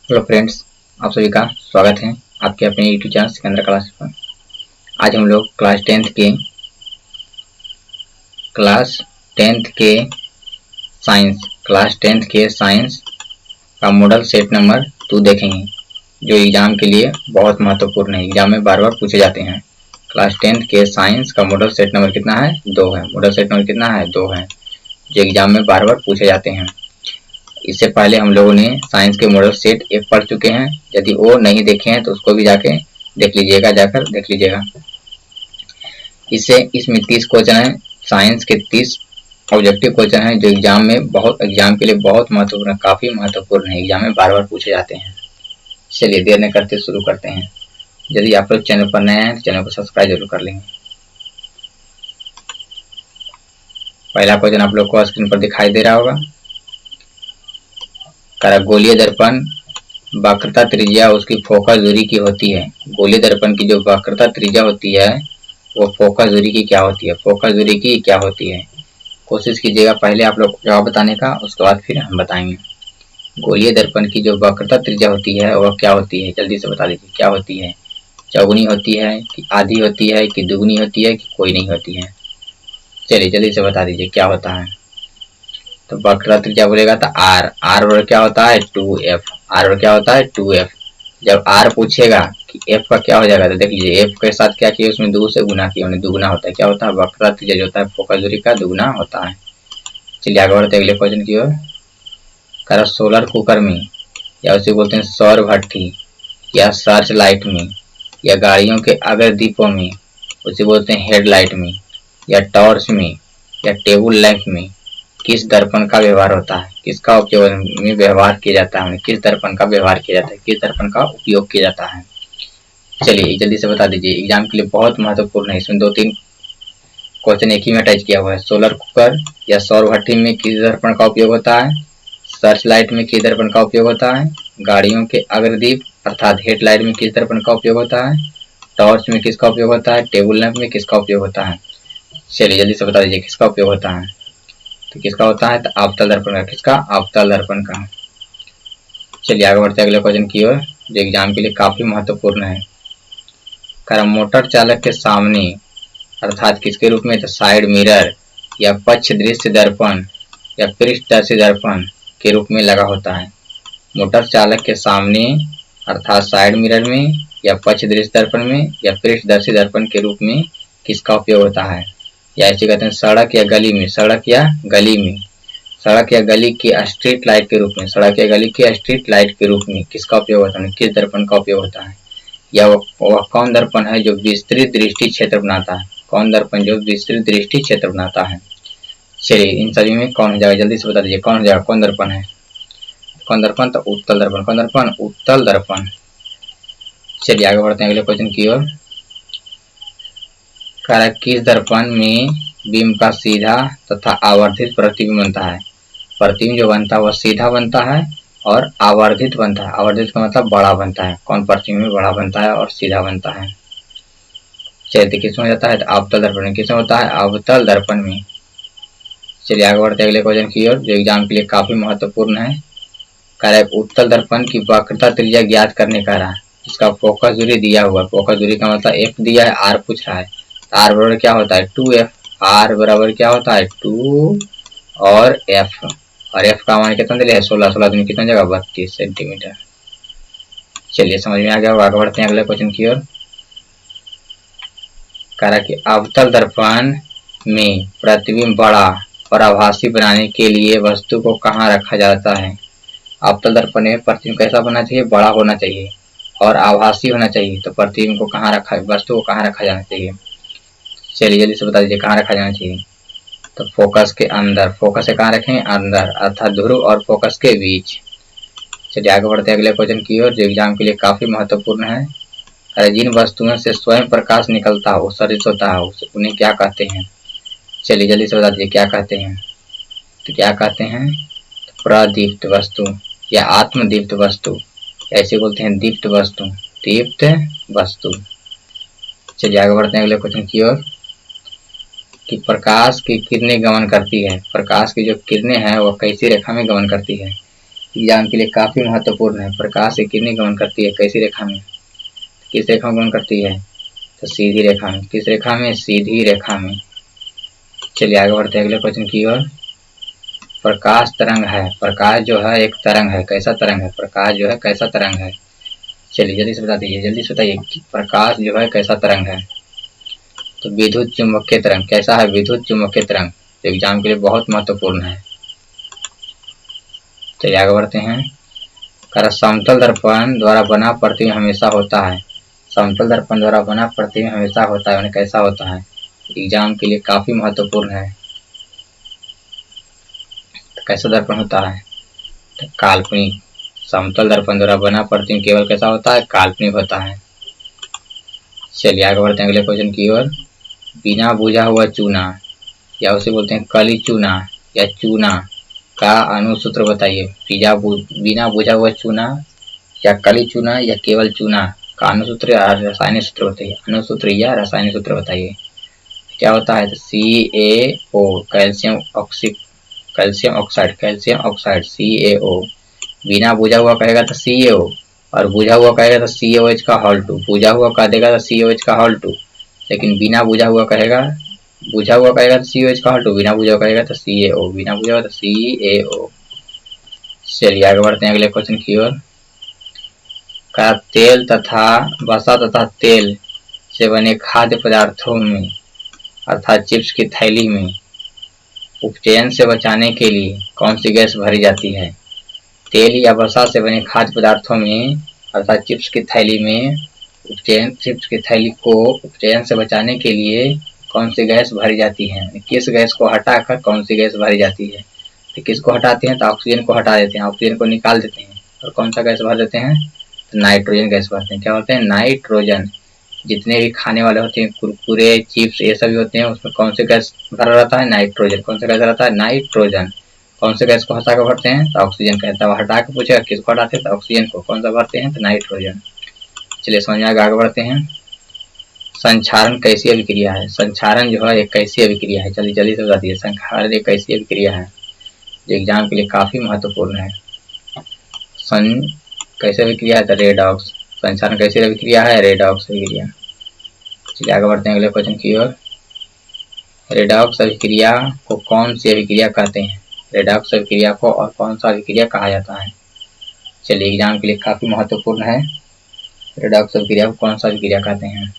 Hello friends, आप सभी का स्वागत है आपके अपने यूट्यूब चैनल सिकंदर क्लास पर। आज हम लोग क्लास टेंथ के साइंस का मॉडल सेट नंबर 2 देखेंगे, जो एग्जाम के लिए बहुत महत्वपूर्ण है। एग्जाम में बार बार पूछे जाते हैं। क्लास 10th के साइंस का मॉडल सेट नंबर कितना है? 2 है। मॉडल सेट नंबर कितना है? 2 है, जो एग्जाम में बार बार पूछे जाते हैं। इससे पहले हम लोगों ने साइंस के मॉडल सेट 1 पढ़ चुके हैं। यदि वो नहीं देखे हैं तो उसको भी जाकर देख लीजिएगा। इसमें 30 क्वेश्चन है। साइंस के 30 ऑब्जेक्टिव क्वेश्चन है, जो एग्जाम के लिए बहुत महत्वपूर्ण, काफी महत्वपूर्ण है। एग्जाम में बार बार पूछे जाते हैं। चलिए देर न करते शुरू करते हैं। यदि आप लोग चैनल पर नए हैं तो चैनल को सब्सक्राइब जरूर कर लेंगे। पहला क्वेश्चन आप लोग को स्क्रीन पर दिखाई दे रहा होगा। गोलीय दर्पण वक्रता त्रिज्या उसकी फोकस दूरी की होती है। गोलीय दर्पण की जो वक्रता त्रिज्या होती है वो फोकस दूरी की क्या होती है? कोशिश कीजिएगा पहले आप लोग जवाब बताने का, उसके बाद फिर हम बताएंगे। गोलीय दर्पण की जो वक्रता त्रिज्या होती है वह क्या होती है? जल्दी से बता दीजिए, क्या होती है? चौगुनी होती है कि आधी होती है कि दुगुनी होती है कि कोई नहीं होती है? चलिए जल्दी से बता दीजिए क्या होता है। तो वक्रता त्रिज्या बोलेगा तो आर और क्या होता है? 2f। जब आर पूछेगा कि एफ का क्या हो जाएगा तो देख लीजिए, एफ के साथ क्या किया, उसमें 2 से गुना किया, उन्हें दुगुना होता है। क्या होता है? वक्रता त्रिज्या जो होता है फोकस दूरी का दुगुना होता है। चलिए आगे बढ़ते अगले क्वेश्चन की ओर। सोलर कुकर में, या उसे बोलते हैं सौर भट्ठी, या सर्च लाइट में, या गाड़ियों के अग्र दीपों में, उसे बोलते हैं हेडलाइट में, या टॉर्च में, या टेबल लैंप में किस दर्पण का व्यवहार होता है? किसका उपयोग में व्यवहार किया जाता है? किस दर्पण का व्यवहार किया जाता है? किस दर्पण का उपयोग किया जाता है? चलिए जल्दी से बता दीजिए, एग्जाम के लिए बहुत महत्वपूर्ण है। इसमें 2-3 क्वेश्चन एक ही में अटैच किया हुआ है। सोलर कुकर या सौर भट्ठी में किस दर्पण का उपयोग होता है? सर्च लाइट में किस दर्पण का उपयोग होता है? गाड़ियों के अग्रदीप अर्थात हेडलाइट में किस दर्पण का उपयोग होता है? टॉर्च में किसका उपयोग होता है? टेबल लैंप में किसका उपयोग होता है? चलिए जल्दी से बता दीजिए किसका उपयोग होता है। तो किसका होता है? तो अवतल दर्पण का। किसका? अवतल दर्पण का। चलिए आगे बढ़ते अगले क्वेश्चन की ओर, जो एग्जाम के लिए काफी महत्वपूर्ण है। मोटर चालक के सामने अर्थात किसके रूप में? तो साइड मिरर या पक्ष दृश्य दर्पण या पृष्ठदर्शी दर्पण के रूप में लगा होता है। मोटर चालक के सामने अर्थात साइड मिरर में या पक्ष दृश्य दर्पण में या पृष्ठदर्शी दर्पण के रूप में किसका उपयोग होता है? या ऐसे कहते हैं सड़क या गली में स्ट्रीट लाइट के रूप में किसका उपयोग होता है? किस दर्पण का उपयोग होता है? या वह कौन दर्पण है जो विस्तृत दृष्टि क्षेत्र बनाता है? कौन दर्पण जो विस्तृत दृष्टि क्षेत्र बनाता है? चलिए इन सभी में कौन हो जाएगा? जल्दी से बता दीजिए कौन हो जाएगा? कौन दर्पण है? कौन दर्पण? तो उत्तल दर्पण। कौन दर्पण? उत्तल दर्पण। चलिए आगे बढ़ते हैं अगले क्वेश्चन की ओर। किस दर्पण में बिंब का सीधा तथा आवर्धित प्रतिबिंब बनता है? प्रतिबिंब जो बनता है वह सीधा बनता है और आवर्धित बनता है। आवर्धित का मतलब बड़ा बनता है। कौन प्रतिबिंब में बड़ा बनता है और सीधा बनता है? चलिए किसमें हो जाता है? तो अवतल दर्पण में। किसमें होता है? अवतल दर्पण में। चलिए आगे बढ़ते अगले क्वेश्चन की ओर, जो एग्जाम के लिए काफी महत्वपूर्ण है। उत्तल दर्पण की वक्रता त्रिज्या ज्ञात करने का रहा। इसका फोकस दूरी दिया हुआ। फोकस दूरी का मतलब एफ दिया है, आर पूछ रहा है। आर बराबर क्या होता है? 2f। आर बराबर क्या होता है? 2 और f। और f का मान कितना दिया है? 16 दिन कितना जगह? 32 सेंटीमीटर। चलिए समझ में आ गया। आगे बढ़ते हैं अगले क्वेश्चन की ओर। कि अवतल दर्पण में प्रतिबिंब बड़ा और आभासी बनाने के लिए वस्तु को कहाँ रखा जाता है? अवतल दर्पण में प्रतिबिंब कैसा बनना चाहिए? बड़ा होना चाहिए और आभासी होना चाहिए। तो प्रतिबिंब को कहाँ रखा, वस्तु को कहाँ रखा जाना चाहिए? चलिए जल्दी से बता दीजिए कहाँ रखा जाना चाहिए। तो फोकस के अंदर। फोकस से कहाँ रखें? अंदर, अर्थात ध्रुव और फोकस के बीच। चलिए आगे बढ़ते हैं अगले क्वेश्चन की ओर, जो एग्जाम के लिए काफी महत्वपूर्ण है। जिन वस्तुओं से स्वयं प्रकाश निकलता है, उत्सर्जित होता है, उन्हें क्या कहते हैं? चलिए जल्दी से बता दीजिए क्या कहते हैं। तो क्या कहते हैं? प्रदीप्त वस्तु या आत्मदीप्त वस्तु, ऐसे बोलते हैं दीप्त वस्तु। चलिए आगे बढ़ते हैं अगले क्वेश्चन की ओर। कि प्रकाश की किरणें गमन करती है। प्रकाश की जो किरणें हैं वह कैसी रेखा में गमन करती है? एग्जाम के लिए काफी महत्वपूर्ण है। प्रकाश की किरणें गमन करती है कैसी रेखा में? किस रेखा में गमन करती है? तो सीधी रेखा में। किस रेखा में? सीधी रेखा में। चलिए आगे बढ़ते हैं अगले क्वेश्चन की ओर। प्रकाश तरंग है। प्रकाश जो है एक तरंग है। कैसा तरंग है? प्रकाश जो है कैसा तरंग है? चलिए जल्दी से बता दीजिए, जल्दी से बताइए कि प्रकाश जो है कैसा तरंग है? तो विद्युत चुम्बकीय तरंग। कैसा है? विद्युत चुम्बकीय तरंग। तो एग्जाम के लिए बहुत महत्वपूर्ण है। चलिए आगे बढ़ते हैं। समतल दर्पण द्वारा बना प्रतिबिंब हमेशा होता है। समतल दर्पण द्वारा बना प्रतिबिंब हमेशा होता है, कैसा होता है? एग्जाम के लिए काफी महत्वपूर्ण है। तो कैसा दर्पण होता है? तो काल्पनिक। समतल दर्पण द्वारा बना प्रतिबिंब केवल कैसा होता है? काल्पनिक होता है। चलिए आगे बढ़ते हैं अगले क्वेश्चन की ओर। बिना बुझा हुआ चूना या उसे बोलते हैं कली चूना या चूना का अणुसूत्र बताइए। बिना बुझा हुआ चूना या कली चूना या केवल चूना का अणुसूत्र या रासायनिक सूत्र बताइए। अणुसूत्र या रासायनिक सूत्र बताइए। क्या होता है? तो CaO, calcium oxide, calcium oxide CaO। बिना बुझा हुआ कहेगा तो CaO, और बुझा हुआ कहेगा तो CaOH का होल 2। बुझा हुआ कह देगा तो CaOH का होल 2, लेकिन बिना बुझा हुआ कहेगा, बुझा हुआ कहेगा तो CaOH का होल 2, बिना बुझा हुआ कहेगा तो CaO, बिना बुझा हुआ तो CaO। चलिए आगे बढ़ते हैं अगले क्वेश्चन की ओर। का तेल तथा वसा तथा तेल से बने खाद्य पदार्थों में अर्थात चिप्स की थैली में उपचयन से बचाने के लिए कौन सी गैस भरी जाती है? तेल या वसा से बने खाद्य पदार्थों में अर्थात चिप्स की थैली में चिप्स की थैली को उपचयन से बचाने के लिए कौन सी गैस भरी जाती है? किस गैस को हटाकर कौन सी गैस भरी जाती है? तो किसको हटाते हैं? तो ऑक्सीजन को हटा देते हैं, ऑक्सीजन को निकाल देते हैं, और कौन सा गैस भर देते हैं? तो नाइट्रोजन गैस भरते हैं। क्या होते हैं? नाइट्रोजन। जितने भी खाने वाले होते हैं, कुरकुरे, चिप्स, ये सभी होते हैं, उसमें कौन सी गैस भरा रहता है? नाइट्रोजन। कौन सा गैस रहता है? नाइट्रोजन। कौन से गैस को हटा कर भरते हैं? तो ऑक्सीजन का। तब हटा के पूछेगा किसको हटाते हैं? तो ऑक्सीजन को। कौन सा भरते हैं? तो नाइट्रोजन। चलिए समझ में आगे बढ़ते हैं। संक्षारण कैसी अभिक्रिया है? संक्षारण जो है एक कैसी अभिक्रिया है? चलिए जल्दी से बता दीजिए। संक्षारण एक कैसी अभिक्रिया है जो एग्जाम के लिए काफी महत्वपूर्ण है? कैसे अभिक्रिया है? तो रेडॉक्स। संक्षारण कैसी अभिक्रिया है? रेडॉक्स अभिक्रिया। चलिए आगे बढ़ते हैं अगले क्वेश्चन की ओर। रेडॉक्स अभिक्रिया को कौन सी अभिक्रिया कहते हैं? रेडॉक्स अभिक्रिया को और कौन सा अभिक्रिया कहा जाता है? चलिए एग्जाम के लिए काफी महत्वपूर्ण है। रेडॉक्स अभिक्रिया को कौन सा अभिक्रिया कहते हैं?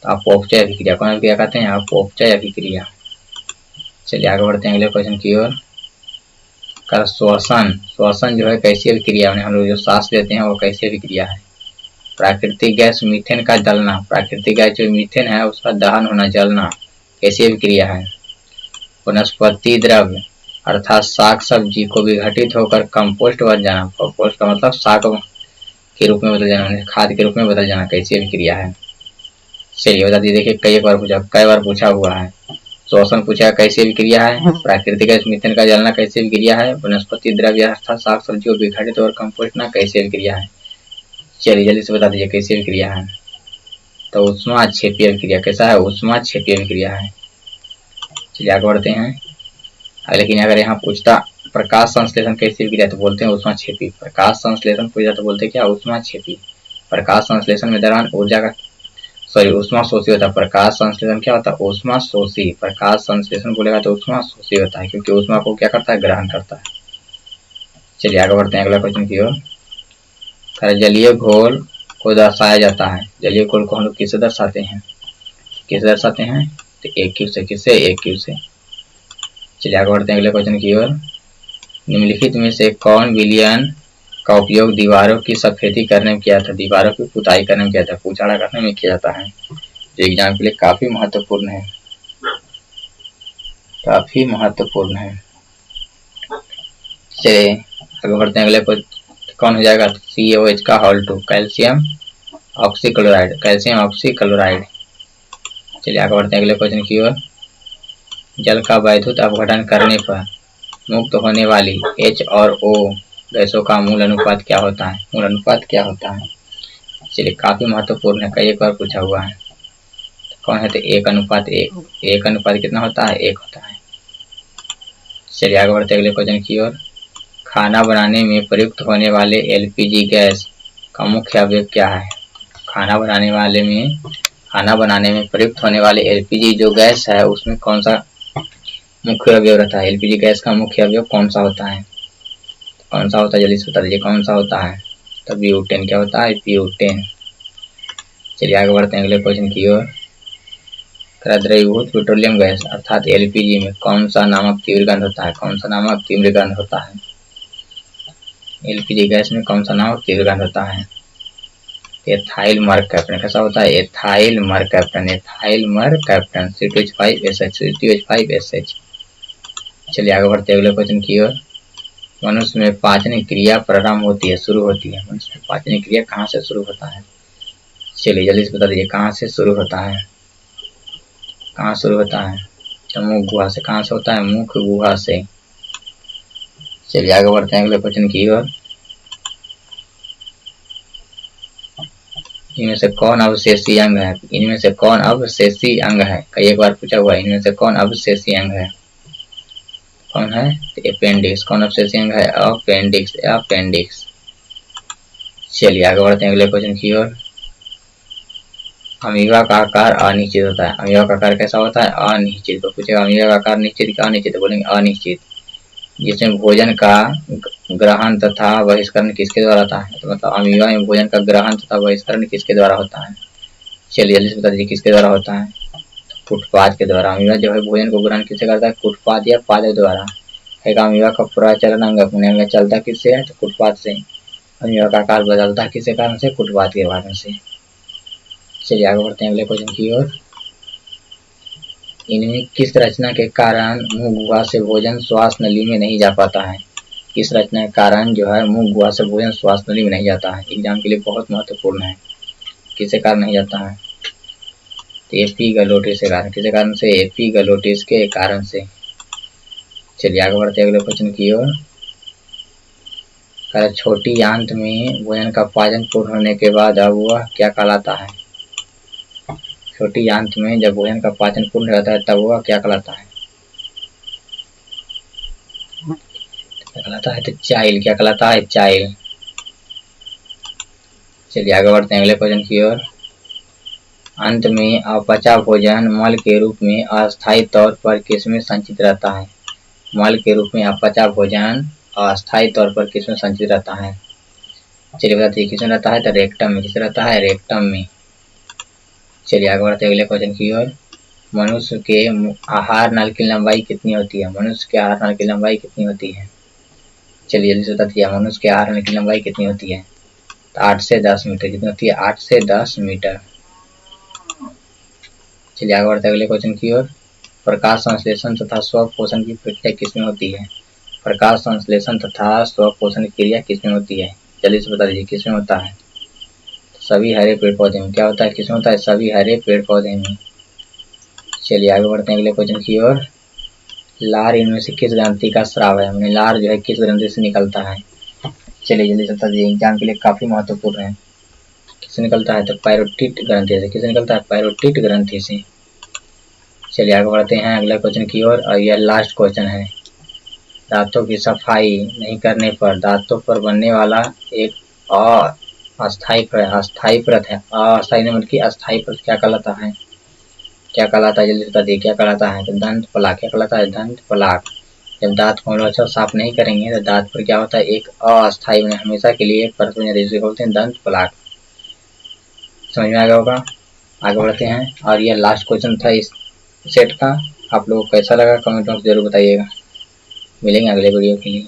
तो अपव्यय अभिक्रिया। कौन अभिक्रिया कहते हैं? अपव्यय अभिक्रिया। चलिए आगे बढ़ते हैं अगले क्वेश्चन की ओर। श्वसन। श्वसन जो है कैसी अभिक्रिया है? हम लोग जो सांस लेते हैं वो कैसी अभिक्रिया है? प्राकृतिक गैस मीथेन का जलना। प्राकृतिक गैस जो मीथेन है उसका दहन होना, जलना, कैसी अभिक्रिया है? वनस्पति द्रव्य अर्थात साग सब्जी को विघटित होकर कंपोस्ट बन जाना। कंपोस्ट का मतलब साग के रूप में बदल जाना, खाद के रूप में बदल जाना, कैसी अभिक्रिया है? चलिए बता दीजिए। देखिए कई बार पूछा हुआ है। श्वसन पूछा कैसी अभिक्रिया है? प्राकृतिक गैस मीथेन का जलना कैसी अभिक्रिया है? वनस्पति द्रव्य अर्थात साग सब्जी को विघटित और कंपोस्ट ना, कैसी अभिक्रिया है? चलिए जल्दी से बता दीजिए कैसी अभिक्रिया है? तो ऊष्माक्षेपीय अभिक्रिया। कैसा है? ऊष्माक्षेपीय अभिक्रिया है। चलिए आगे बढ़ते हैं। लेकिन अगर यहाँ पूछता प्रकाश संश्लेषण कैसी अभिक्रिया तो बोलते हैं ऊष्माक्षेपी। प्रकाश संश्लेषण पूछा तो बोलते क्या? ऊष्माक्षेपी। प्रकाश संश्लेषण में दौरान ऊर्जा का ऊष्मा शोषी होता है। प्रकाश संश्लेषण क्या होता है? ऊष्मा शोषी। प्रकाश संश्लेषण बोलेगा तो ऊष्मा शोषी होता है, क्योंकि ऊष्मा को क्या करता है? ग्रहण करता है। चलिए आगे बढ़ते हैं अगला क्वेश्चन की ओर। जलीय घोल को दर्शाया जाता है। जलीय घोल को हम लोग किससे दर्शाते हैं? किससे दर्शाते हैं? तो AQ से। किससे? AQ से। चलिए आगे बढ़ते हैं अगले क्वेश्चन की ओर। निम्नलिखित में से कौन विलयन का उपयोग दीवारों की सफेदी करने में किया था? दीवारों की पुताई करने में किया था, पुछाड़ा करने में किया जाता है। जो एग्जाम के लिए काफी महत्वपूर्ण है, काफी महत्वपूर्ण है। चलिए आगे बढ़ते हैं अगले क्वेश्चन। कौन हो जाएगा? CaOH का whole 2, calcium oxychloride, calcium oxychloride. चलिए आगे बढ़ते हैं अगले क्वेश्चन की ओर। जल का वैद्युत अपघटन करने पर मुक्त होने वाली H और O गैसों का मूल अनुपात क्या होता है? मूल अनुपात क्या होता है? चलिए काफी महत्वपूर्ण है, कई बार पूछा हुआ है। तो कौन है? तो 1:1। 1 अनुपात कितना होता है? 1 होता है। चलिए आगे बढ़ते अगले क्वेश्चन की ओर। खाना बनाने में प्रयुक्त होने वाले एलपीजी गैस का मुख्य अवयव क्या है? खाना बनाने में प्रयुक्त होने वाले एलपीजी जो गैस है उसमें कौन सा मुख्य अवयव रहता है? एलपीजी गैस का मुख्य अवयव कौन सा होता है? कौन सा होता है? जल्दी से बता दीजिए कौन सा होता है? तो ब्यूटेन। क्या होता है? ब्यूटेन। चलिए आगे बढ़ते हैं अगले क्वेश्चन की ओर। द्रवीभूत पेट्रोलियम गैस अर्थात एलपीजी में कौन सा नामक तीव्र गंध होता है? कौन सा नामक तीव्र गंध होता है? एलपीजी गैस में कौन सा नामक तीव्र गंध होता है? Ethyl mercaptan. कैसा होता है? Ethyl mercaptan. Ethyl mercaptan C2H5SH। चलिए आगे बढ़ते अगले क्वेश्चन की ओर। मनुष्य में पाचन क्रिया प्रारंभ होती है, शुरू होती है। मनुष्य में पाचन क्रिया कहाँ से शुरू होता है? चलिए जल्दी से बता दीजिए कहाँ से शुरू होता है? कहाँ शुरू होता है? तो मुख गुहा से। कहाँ से होता है? मुख गुहा से। चलिए आगे बढ़ते हैं अगले क्वेश्चन की ओर। इनमें से कौन अवशेषी अंग है? इनमें से कौन अवशेषी अंग है? कई एक बार पूछा हुआ है, इनमें से कौन अवशेषी अंग है? कौन है? अपेंडिक्स। कौन अवशेषी अंग है? अपेंडिक्स। अपेंडिक्स। चलिए आगे बढ़ते हैं अगले क्वेश्चन की ओर। अमीबा का आकार अनिश्चित होता है। अमीबा का आकार कैसा होता है? अनिश्चित। तो पूछेगा अमीबा का आकार निश्चित क्या अनिश्चित? बोलेंगे अनिश्चित। जिसमें भोजन का ग्रहण तथा बहिष्करण किसके द्वारा होता है? तो मतलब अमीबा में भोजन का ग्रहण तथा बहिष्करण किसके द्वारा होता है? चलिए जल्दी से बता दीजिए किसके द्वारा होता है? कुटपाद के द्वारा। अमीबा जो है भोजन को ग्रहण किससे करता है? कुटपाद या पादप द्वारा। अमीबा का पूरा चलन अंग चलता किससे है? तो कुटपाद से। अमीबा का आकार बदलता किसके कारण से? कुटपाद के कारण से। चलिए आगे बढ़ते हैं अगले क्वेश्चन की ओर। इनमें किस रचना के कारण मुंह गुहा से भोजन श्वास नली में नहीं जा पाता है? किस रचना के कारण जो है मुंह गुहा से भोजन श्वास नली में नहीं जाता है? एग्जाम के लिए बहुत महत्वपूर्ण है। किसके कारण नहीं जाता है? एपिगलोटिस के कारण। किसके कारण से? एपिगलोटिस के कारण से। चलिए आगे बढ़ते अगले क्वेश्चन की ओर। छोटी आंत में भोजन का पाचन पूर्ण होने के बाद अब वह क्या कहलाता है? छोटी आंत में जब भोजन का पाचन पूर्ण हो जाता है तब वह क्या कहलाता है? क्या कहलाता है? तो चाइल। क्या कहलाता है? चाइल। चलिए आगे बढ़ते हैं अगले क्वेश्चन की ओर। अंत में अपचा भोजन मल के रूप में अस्थायी तौर पर किसमें संचित रहता है? मल के रूप में अपचा भोजन अस्थायी तौर पर किसमें संचित रहता है? चलिए बताइए किसमें रहता है? तो रेक्टम में। किसमें रहता है? रेक्टम में। चलिए आगे बढ़ते हैं अगले क्वेश्चन की ओर। मनुष्य के आहार नल की लंबाई कितनी होती है? मनुष्य के आहार नल की लंबाई कितनी होती है? चलिए जल्दी से बता दीजिए मनुष्य के आहार नल की लंबाई कितनी होती है? तो 8 से 10 मीटर। कितनी होती है? 8 से 10 मीटर। चलिए आगे बढ़ते हैं अगले क्वेश्चन की ओर। प्रकाश संश्लेषण तथा स्व पोषण की प्रक्रिया किसमें होती है? प्रकाश संश्लेषण तथा स्व पोषण की क्रिया किसमें होती है? जल्दी से बता दीजिए किसमें होता है? सभी हरे पेड़ पौधे में। क्या होता है? किसमें होता है? सभी हरे पेड़ पौधे में। चलिए आगे बढ़ते हैं अगले क्वेश्चन की ओर। लार इनमें से किस ग्रंथि का स्राव है? लार जो है किस ग्रंथि से निकलता है? चलिए जल्दी से बता दीजिए एग्जाम के लिए काफी महत्वपूर्ण है। किससे निकलता है? तो पैरोटिट ग्रंथि से। किससे निकलता है? पैरोटिट ग्रंथि से। चलिए आगे बढ़ते हैं अगले क्वेश्चन की ओर और यह लास्ट क्वेश्चन है। दांतों की सफाई नहीं करने पर दांतों पर बनने वाला एक अस्थायी परत है। अस्थायी मतलब कि अस्थायी परत क्या कहलाता है? क्या कहलाता है? जल्दी बता दिए क्या कहलाता है? तो दंत पलाक। क्या कहलाता है? दंत पलाक। जब दांत को हम लोग अच्छा साफ नहीं करेंगे तो दांत पर क्या होता है? एक अस्थायी में हमेशा के लिए परत बन जाती है, जिसे बोलते हैं दंत पलाक। समझ में आ गया होगा। आगे बढ़ते हैं और यह लास्ट क्वेश्चन था इस सेट का। आप लोगों को कैसा लगा कमेंट बॉक्स जरूर बताइएगा। मिलेंगे अगले वीडियो के लिए।